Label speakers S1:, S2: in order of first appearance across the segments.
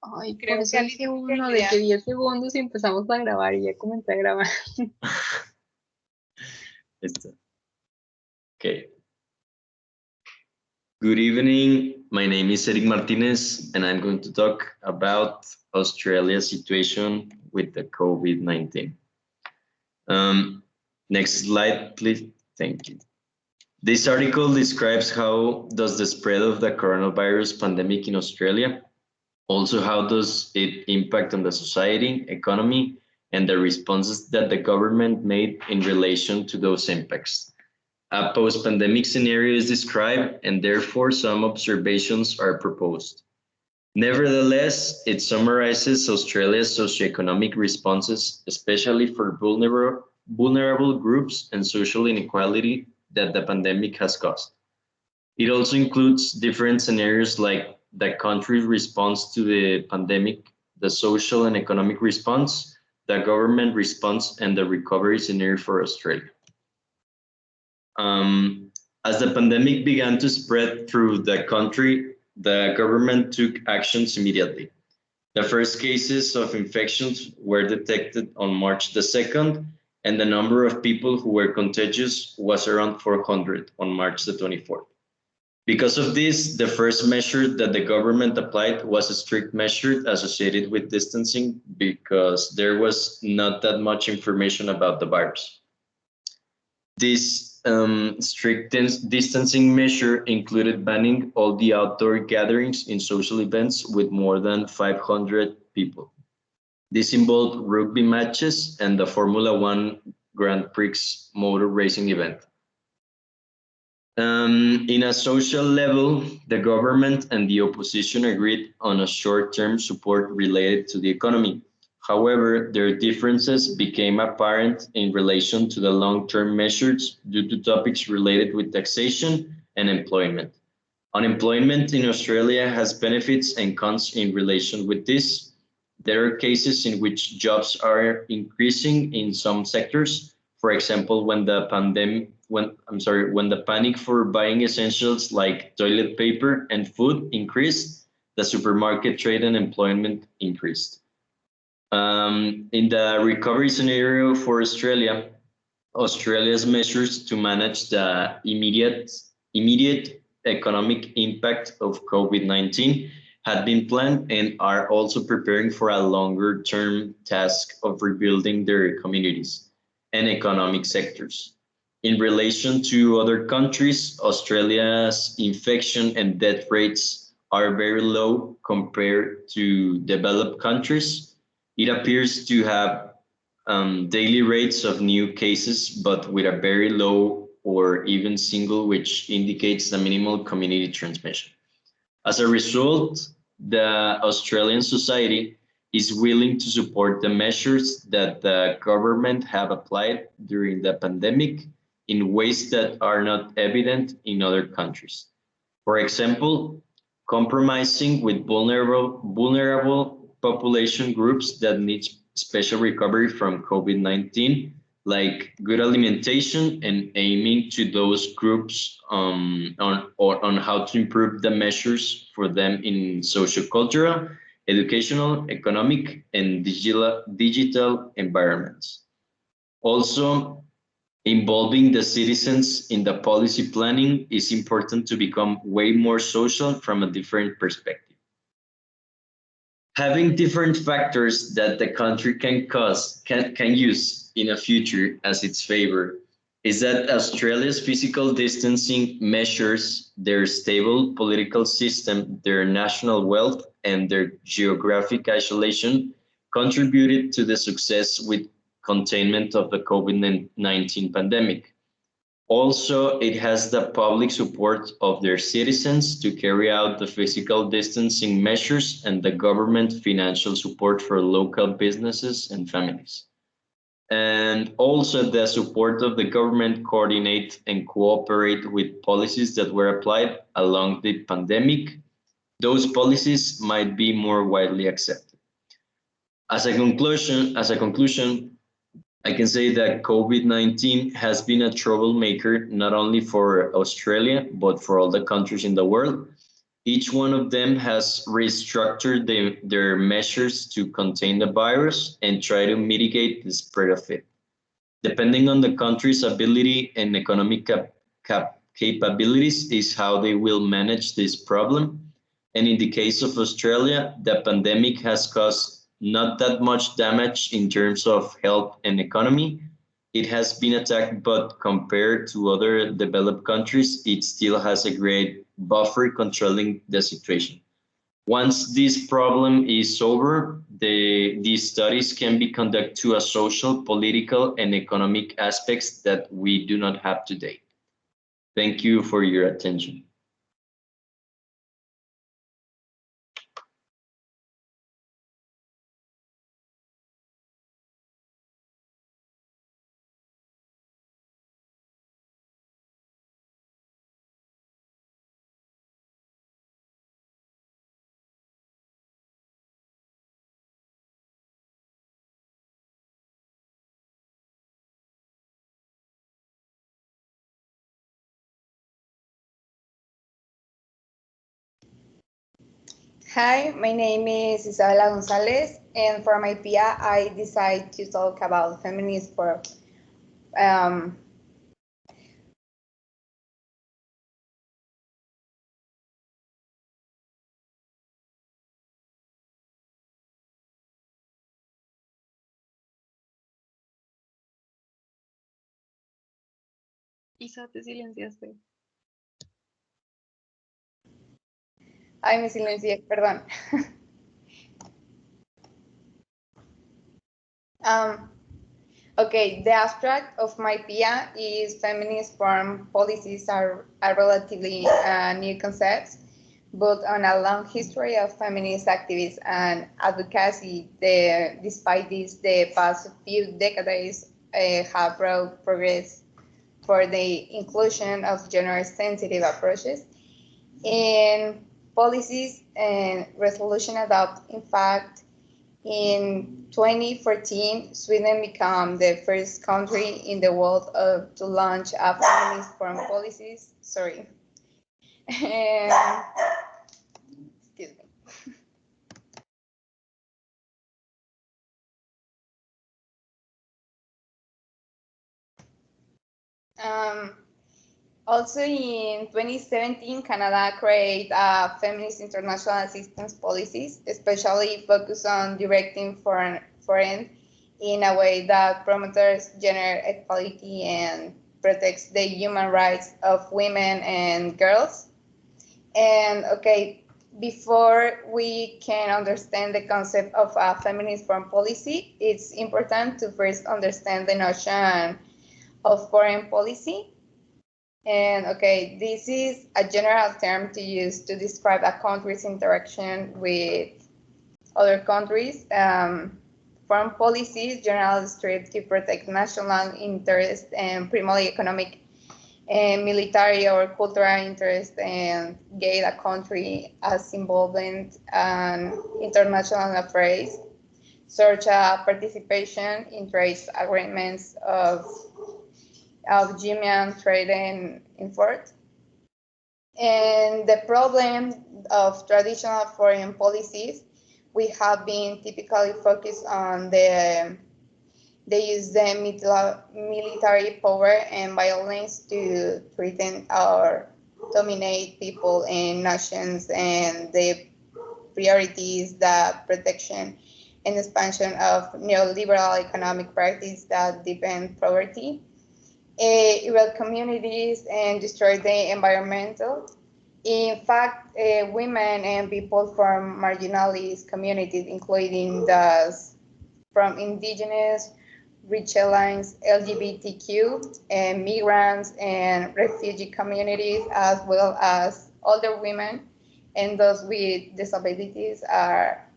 S1: Ay, por
S2: Creo
S1: eso
S2: que
S1: dije
S2: Alison
S1: uno de que 10 segundos y empezamos a grabar y ya comencé a grabar.
S3: Listo. Okay. Good evening. My name is Erick Martínez, and I'm going to talk about Australia's situation with the COVID-19. Next slide, please. Thank you. This article describes how does the spread of the coronavirus pandemic in Australia. Also, how does it impact on the society, economy, and the responses that the government made in relation to those impacts. A post-pandemic scenario is described, and therefore some observations are proposed. Nevertheless, it summarizes Australia's socioeconomic responses, especially for vulnerable groups and social inequality that the pandemic has caused. It also includes different scenarios like the country's response to the pandemic, the social and economic response, the government response, and the recovery scenario for Australia. As the pandemic began to spread through the country, the government took actions immediately. The first cases of infections were detected on March the 2nd, and the number of people who were contagious was around 400 on March the 24th. Because of this, the first measure that the government applied was a strict measure associated with distancing because there was not that much information about the virus. This strict distancing measure included banning all the outdoor gatherings in social events with more than 500 people. This involved rugby matches and the Formula One Grand Prix motor racing event. In a social level, the government and the opposition agreed on a short-term support related to the economy. However, their differences became apparent in relation to the long-term measures due to topics related with taxation and employment. Unemployment in Australia has benefits and cons in relation with this. There are cases in which jobs are increasing in some sectors. For example, when the panic for buying essentials like toilet paper and food increased, the supermarket trade and employment increased. In the recovery scenario for Australia, Australia's measures to manage the immediate economic impact of COVID-19 had been planned and are also preparing for a longer-term task of rebuilding their communities and economic sectors. In relation to other countries, Australia's infection and death rates are very low compared to developed countries. It appears to have daily rates of new cases, but with a very low or even single, which indicates the minimal community transmission. As a result, the Australian society is willing to support the measures that the government have applied during the pandemic in ways that are not evident in other countries. For example, compromising with vulnerable population groups that need special recovery from COVID-19, like good alimentation and aiming to those groups on how to improve the measures for them in socio-cultural, educational, economic, and digital environments. Also, involving the citizens in the policy planning is important to become way more social from a different perspective. Having different factors that the country can use in a future as its favor is that Australia's physical distancing measures, their stable political system, their national wealth, and their geographic isolation contributed to the success with containment of the COVID-19 pandemic. Also, it has the public support of their citizens to carry out the physical distancing measures and the government financial support for local businesses and families. And also the support of the government coordinate and cooperate with policies that were applied along the pandemic. Those policies might be more widely accepted. As a conclusion, I can say that COVID-19 has been a troublemaker not only for Australia, but for all the countries in the world. Each one of them has restructured their measures to contain the virus and try to mitigate the spread of it. Depending on the country's ability and economic capabilities is how they will manage this problem. And in the case of Australia, the pandemic has caused not that much damage in terms of health and economy. It has been attacked, but compared to other developed countries, it still has a great buffer controlling the situation. Once this problem is over, these studies can be conducted to a social, political, and economic aspects that we do not have today. Thank you for your attention.
S2: Hi, my name is Isabella González, and for my PIA, I decided to talk about feminism for
S1: Isa, te silenciaste.
S2: Ay, me silencié, perdón. Okay, the abstract of my PIA is feminist foreign policies are relatively new concepts, but on a long history of feminist activism and advocacy. Despite this, the past few decades have brought progress for the inclusion of gender-sensitive approaches in policies and resolution adopted. In fact, in 2014, Sweden became the first country in the world to launch a feminist foreign policies. Sorry. Excuse me. Also in 2017, Canada created feminist international assistance policies, especially focused on directing foreign in a way that promotes gender equality and protects the human rights of women and girls. And okay, before we can understand the concept of a feminist foreign policy, it's important to first understand the notion of foreign policy. And okay, this is a general term to use to describe a country's interaction with other countries. Foreign policies generally strive to protect national interests and primarily economic and military or cultural interests and guide a country as involvement in international affairs, such as participation in trade agreements of human trade and import. And the problem of traditional foreign policies, we have been typically focused on they use the military power and violence to threaten or dominate people and nations, and the priorities, the protection and expansion of neoliberal economic practices that deepen poverty, erode communities, and destroy the environmental. In fact, women and people from marginalized communities, including those from indigenous, rich allies, LGBTQ, and migrants and refugee communities, as well as older women and those with disabilities, are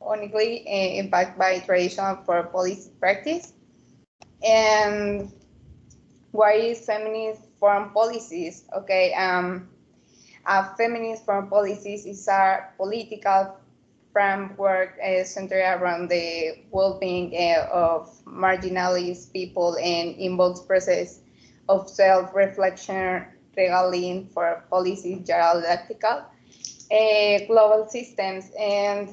S2: uniquely impacted by traditional foreign policy practice. And what is feminist foreign policies? Okay, feminist foreign policies is a political framework centered around the well-being of marginalized people and involves process of self-reflection regarding for policy dialectical. global systems and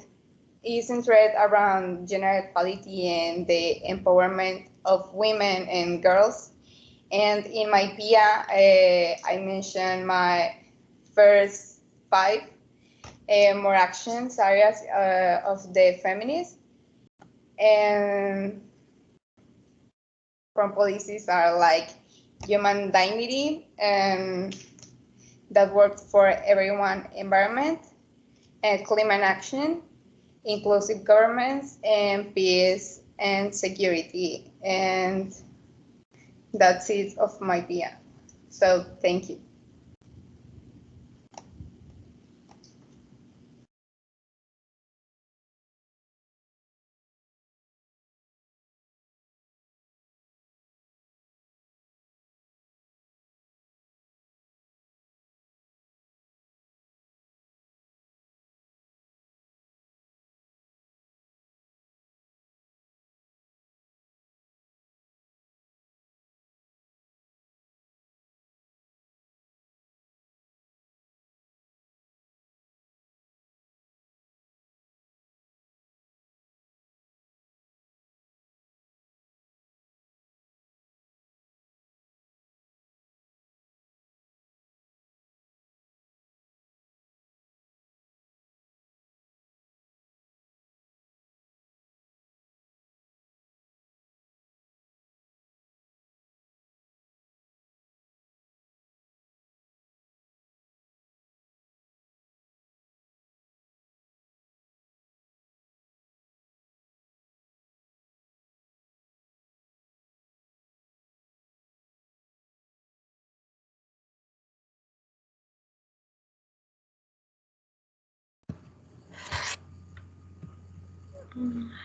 S2: is centered around gender equality and the empowerment of women and girls. And in my PIA, I mentioned my first 5 more actions areas of the feminist. And from policies are like human dignity and that works for everyone environment, and climate action, inclusive governments, and peace and security. And that's it of my PIA. So thank you.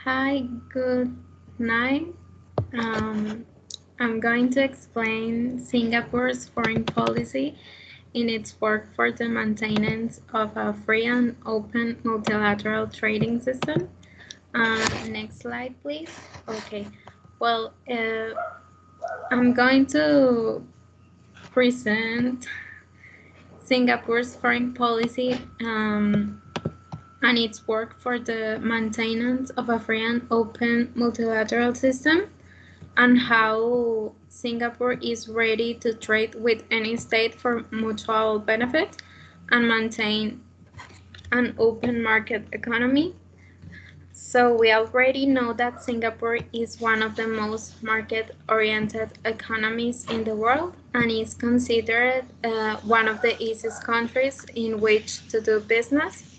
S4: Hi, good night. I'm going to explain Singapore's foreign policy in its work for the maintenance of a free and open multilateral trading system. Next slide, please. Okay. Well, I'm going to present Singapore's foreign policy and its work for the maintenance of a free and open multilateral system, and how Singapore is ready to trade with any state for mutual benefit and maintain an open market economy. So we already know that Singapore is one of the most market-oriented economies in the world and is considered one of the easiest countries in which to do business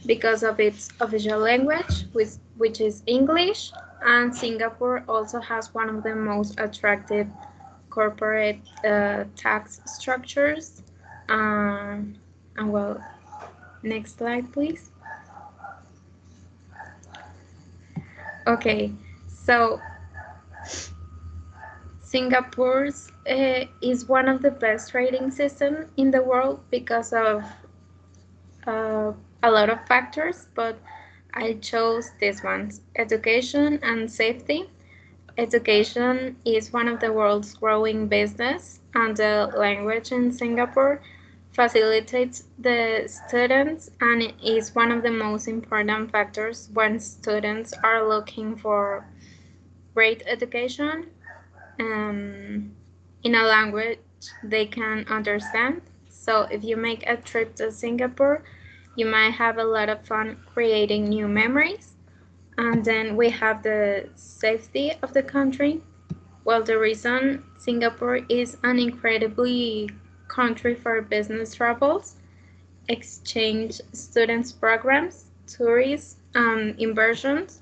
S4: because of its official language, which is English, and Singapore also has one of the most attractive corporate tax structures. And well, next slide, please. Okay, so Singapore's is one of the best trading systems in the world because of a lot of factors, but I chose these ones: education and safety. Education is one of the world's growing business, and the language in Singapore facilitates the students and it is one of the most important factors when students are looking for great education in a language they can understand. So if you make a trip to Singapore, you might have a lot of fun creating new memories. And then we have the safety of the country. Well, the reason Singapore is an incredibly country for business travels, exchange students programs, tourists, and inversions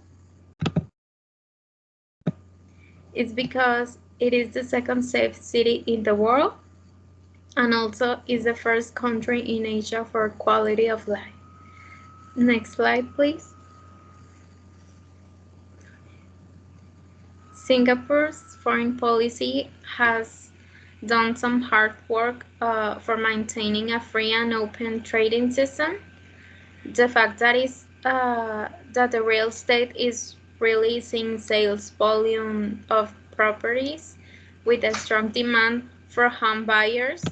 S4: is because it is the second safe city in the world and also is the first country in Asia for quality of life. Next slide, please. Singapore's foreign policy has done some hard work for maintaining a free and open trading system. The fact that the real estate is releasing sales volume of properties with a strong demand for home buyers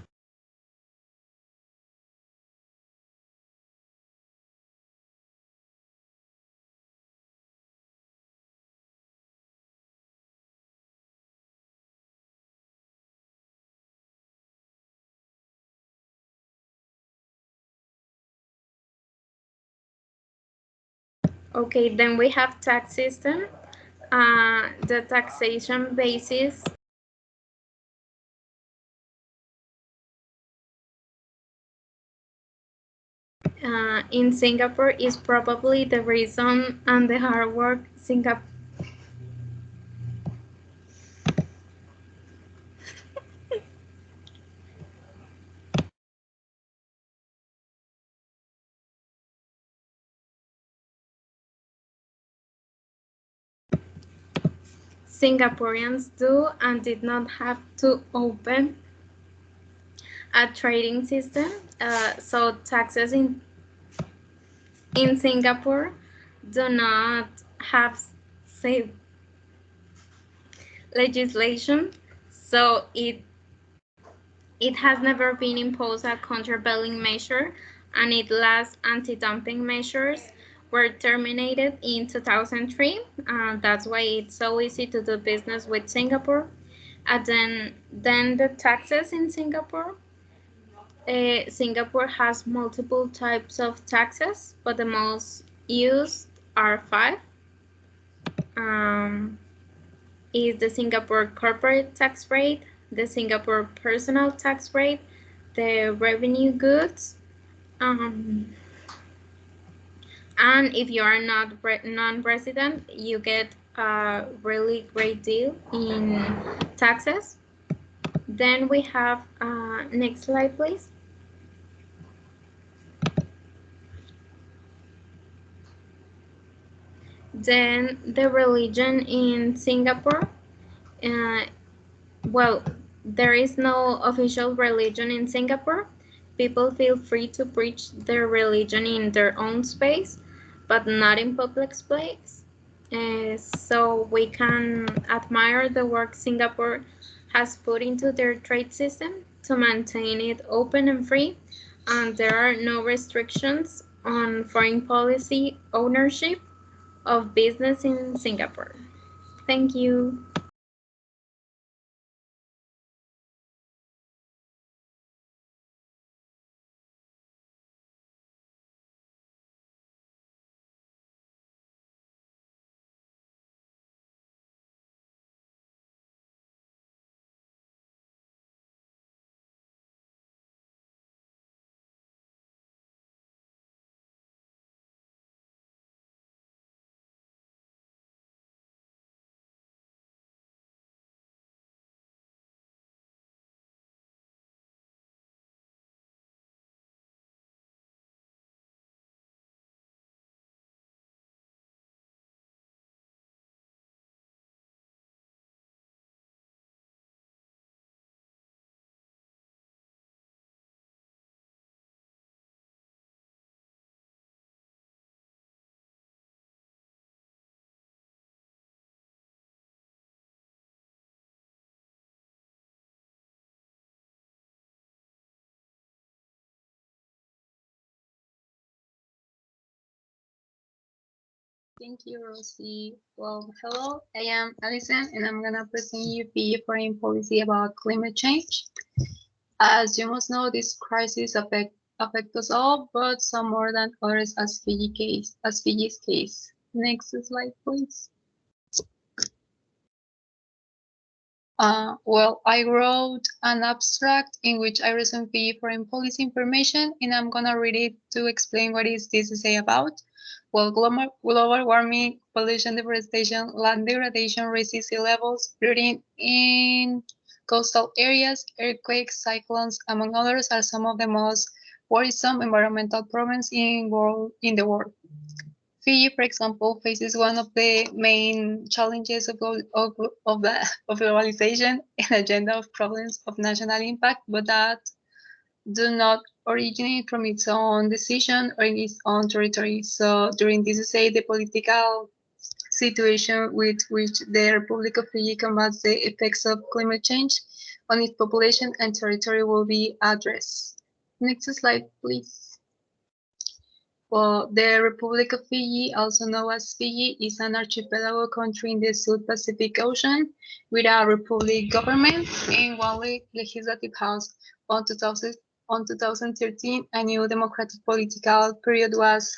S4: Okay, then we have tax system. The taxation basis in Singapore is probably the reason and the hard work Singaporeans do and did not have to open a trading system. So taxes in Singapore do not have safe legislation, so it has never been imposed a countervailing measure, and its last anti-dumping measures were terminated in 2003. That's why it's so easy to do business with Singapore. And then the taxes in Singapore. Singapore has multiple types of taxes, but the most used are 5. Is the Singapore corporate tax rate, the Singapore personal tax rate, the revenue goods, and if you are not non-resident, you get a really great deal in taxes. Then we have, next slide, please. Then the religion in Singapore, well, there is no official religion in Singapore. People feel free to preach their religion in their own space, but not in public place. So we can admire the work Singapore has put into their trade system to maintain it open and free, and there are no restrictions on foreign policy ownership of business in Singapore. Thank you.
S1: Thank you, Rosie. Well, hello, I am Alison, and I'm gonna present you PIA Foreign Policy about climate change. As you must know, this crisis affect us all, but some more than others, as Fiji's case. Next slide, please. Well, I wrote an abstract in which I resume PIA Foreign Policy information, and I'm gonna read it to explain what is this essay about. Well, global warming, pollution, deforestation, land degradation, rising sea levels, flooding in coastal areas, earthquakes, cyclones, among others, are some of the most worrisome environmental problems in the world. Fiji, for example, faces one of the main challenges of globalization, an agenda of problems of national impact, but that do not originate from its own decision or in its own territory. So during this essay, the political situation with which the Republic of Fiji combats the effects of climate change on its population and territory will be addressed. Next slide, please. Well, the Republic of Fiji, also known as Fiji, is an archipelago country in the South Pacific Ocean with a republic government and one legislative house. On 2013, a new democratic political period was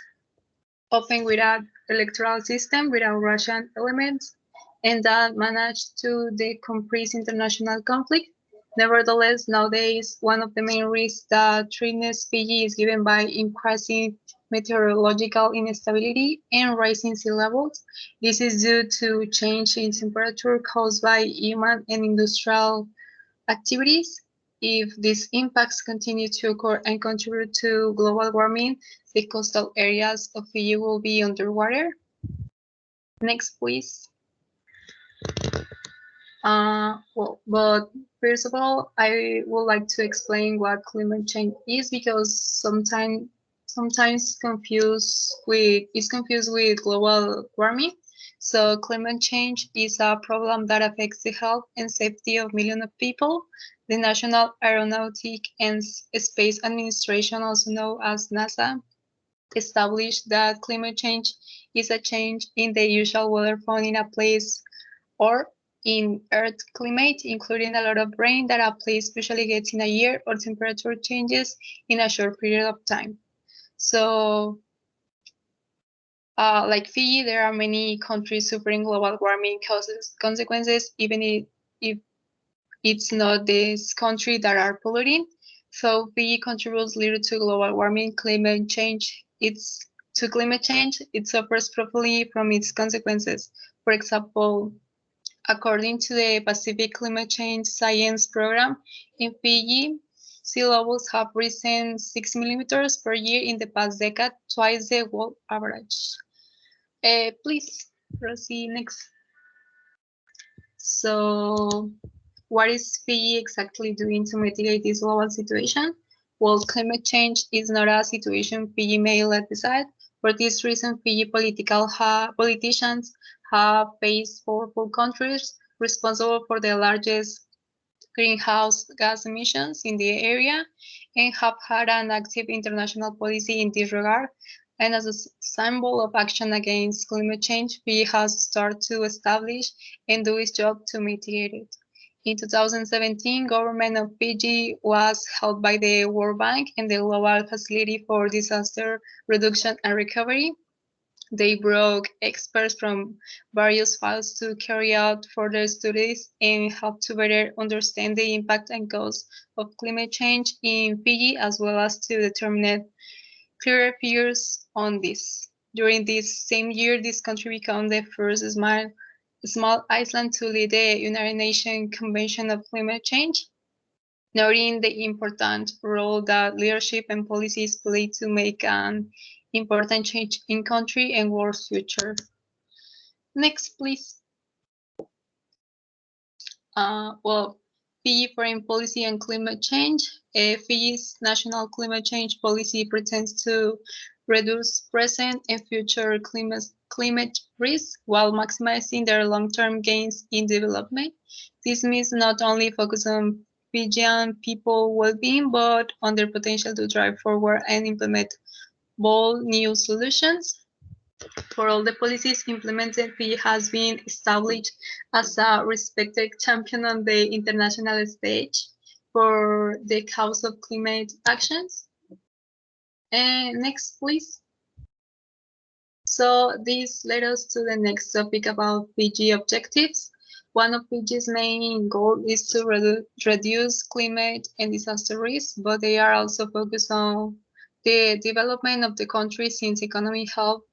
S1: opened with a electoral system without Russian elements, and that managed to decompress international conflict. Nevertheless, nowadays, one of the main risks that threatens PG is given by increasing meteorological instability and rising sea levels. This is due to change in temperature caused by human and industrial activities. If these impacts continue to occur and contribute to global warming, the coastal areas of Fiji will be underwater. Next, please. But first of all, I would like to explain what climate change is because sometimes it's confused with global warming. So climate change is a problem that affects the health and safety of millions of people. The National Aeronautic and Space Administration, also known as NASA, established that climate change is a change in the usual weather found in a place or in Earth climate, including a lot of rain that a place usually gets in a year or temperature changes in a short period of time. So, like Fiji, there are many countries suffering global warming consequences, even if it's not this country that are polluting. So Fiji contributes little to global warming, climate change. It suffers profoundly from its consequences. For example, according to the Pacific Climate Change Science Program, in Fiji, sea levels have risen 6 millimeters per year in the past decade, twice the world average. Please proceed next. So, what is Fiji exactly doing to mitigate this global situation? Well, climate change is not a situation Fiji may let aside. For this reason, Fiji politicians have faced powerful countries responsible for the largest greenhouse gas emissions in the area and have had an active international policy in this regard. And as a symbol of action against climate change, Fiji has started to establish and do its job to mitigate it. In 2017, government of Fiji was helped by the World Bank and the Global Facility for Disaster Reduction and Recovery. They brought experts from various fields to carry out further studies and help to better understand the impact and cause of climate change in Fiji, as well as to determine clearer figures on this. During this same year, this country became the first small island to lead the United Nations Convention of Climate Change, noting the important role that leadership and policies play to make an important change in country and world future. Next, please. Fiji Foreign Policy and Climate Change. Fiji's national climate change policy pretends to reduce present and future climate risks while maximizing their long-term gains in development. This means not only focus on Fijian people well-being, but on their potential to drive forward and implement bold new solutions. For all the policies implemented, Fiji has been established as a respected champion on the international stage for the cause of climate actions. And next, please. So this led us to the next topic about Fiji objectives. One of Fiji's main goals is to reduce climate and disaster risks, but they are also focused on the development of the country since economic health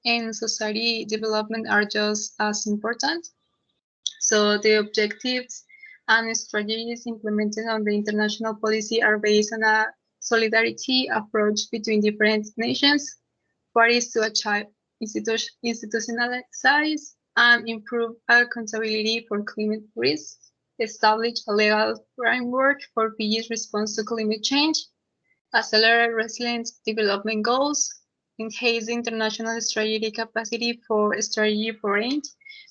S1: and society development are just as important. So the objectives and strategies implemented on the international policy are based on a solidarity approach between different nations, parties to achieve institutionalize and improve accountability for climate risks, establish a legal framework for Fiji's response to climate change, accelerate resilient development goals, enhance international strategy capacity for strategy for aid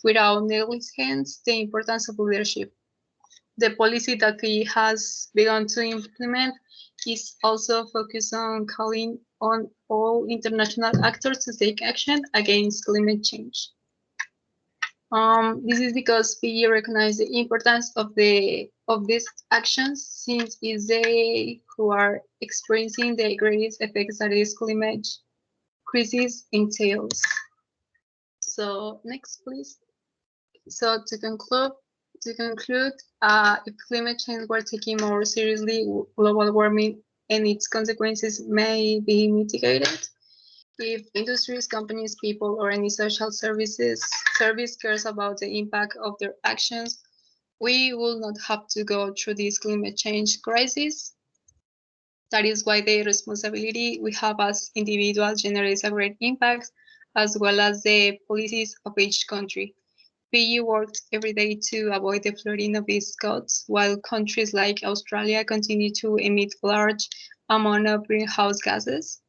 S1: without neglecting the importance of leadership. The policy that Fiji has begun to implement is also focused on calling on all international actors to take action against climate change. This is because Fiji recognizes the importance of these actions since it's they who are experiencing the greatest effects that this climate crisis entails. So next, please. So to conclude, if climate change were taken more seriously, global warming and its consequences may be mitigated. If industries, companies, people, or any social service cares about the impact of their actions, we will not have to go through this climate change crisis. That is why the responsibility we have as individuals generates a great impact, as well as the policies of each country. PIA works every day to avoid the flooding of its coasts, while countries like Australia continue to emit large amounts of greenhouse gases.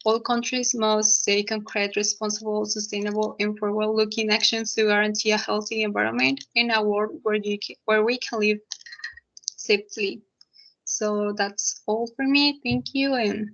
S1: All countries must take concrete, responsible, sustainable, and forward-looking actions to guarantee a healthy environment in a world where we can live safely. So that's all for me. Thank you, and